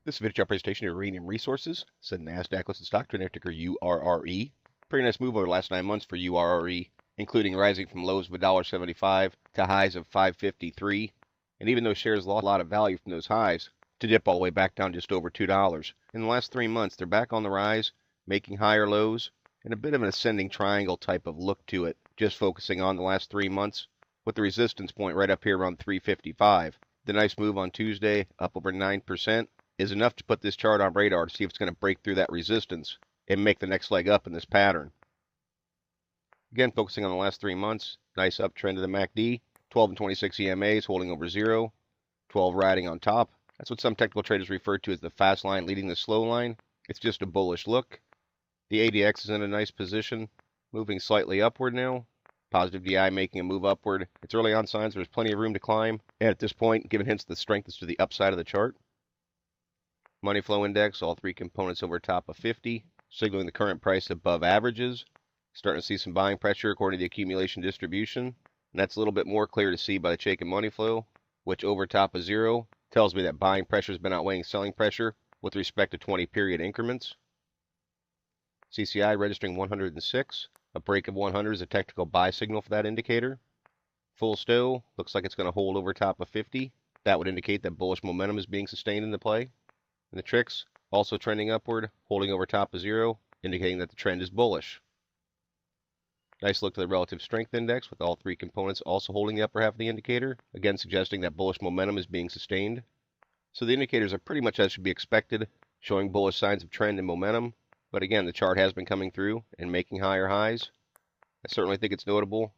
This video chart presentation of Uranium Resources, said NASDAQ listed stock, ticker URRE. Pretty nice move over the last 9 months for URRE, including rising from lows of $1.75 to highs of $5.53. And even though shares lost a lot of value from those highs, to dip all the way back down just over $2. In the last 3 months, they're back on the rise, making higher lows, and a bit of an ascending triangle type of look to it, just focusing on the last 3 months, with the resistance point right up here around 355. The nice move on Tuesday, up over 9%, is enough to put this chart on radar to see if it's going to break through that resistance and make the next leg up in this pattern. Again, focusing on the last 3 months, nice uptrend of the MACD, 12 and 26 EMAs holding over 0, 12 riding on top. That's what some technical traders refer to as the fast line leading the slow line. It's just a bullish look. The ADX is in a nice position, moving slightly upward now. Positive DI making a move upward. It's early on signs there's plenty of room to climb, and at this point, giving hints the strength is to the upside of the chart. Money flow index, all three components over top of 50, signaling the current price above averages. Starting to see some buying pressure according to the accumulation distribution, and that's a little bit more clear to see by the Chaikin money flow, which over top of 0 tells me that buying pressure has been outweighing selling pressure with respect to 20-period increments. CCI registering 106. A break of 100 is a technical buy signal for that indicator. Full stow looks like it's going to hold over top of 50. That would indicate that bullish momentum is being sustained in the play. And the tricks also trending upward, holding over top of 0, indicating that the trend is bullish. Nice look to the relative strength index with all three components also holding the upper half of the indicator, again suggesting that bullish momentum is being sustained. So the indicators are pretty much as should be expected, showing bullish signs of trend and momentum. But again, the chart has been coming through and making higher highs. I certainly think it's notable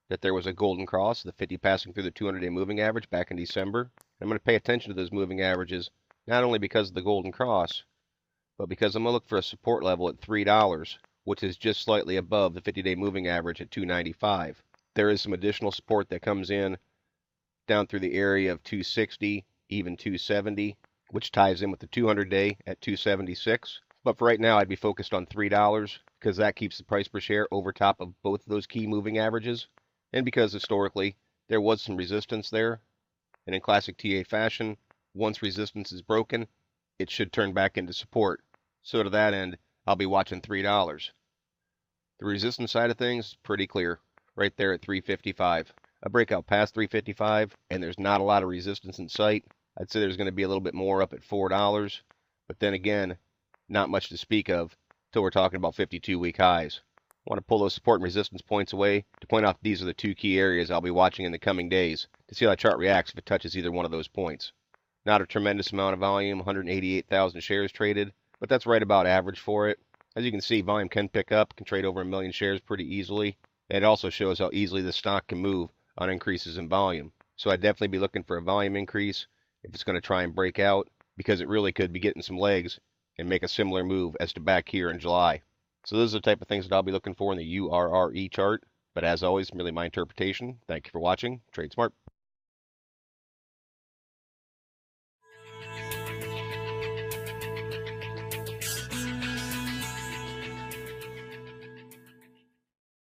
that there was a golden cross, the 50 passing through the 200-day moving average back in December. I'm going to pay attention to those moving averages, not only because of the golden cross, but because I'm going to look for a support level at $3, which is just slightly above the 50-day moving average at $2.95. There is some additional support that comes in down through the area of $2.60, even $2.70, which ties in with the 200-day at $2.76. But for right now, I'd be focused on $3 because that keeps the price per share over top of both of those key moving averages. And because historically, there was some resistance there. And in classic TA fashion, once resistance is broken, it should turn back into support. So to that end, I'll be watching $3. The resistance side of things is pretty clear, right there at 355. A breakout past 355, and there's not a lot of resistance in sight. I'd say there's going to be a little bit more up at $4. But then again, not much to speak of till we're talking about 52-week highs. I want to pull those support and resistance points away to point out these are the two key areas I'll be watching in the coming days to see how the chart reacts if it touches either one of those points. Not a tremendous amount of volume, 188,000 shares traded, but that's right about average for it. As you can see, volume can pick up, can trade over 1 million shares pretty easily. And it also shows how easily the stock can move on increases in volume. So I'd definitely be looking for a volume increase if it's going to try and break out, because it really could be getting some legs and make a similar move as to back here in July. So those are the type of things that I'll be looking for in the URRE chart. But as always, merely my interpretation. Thank you for watching. Trade smart.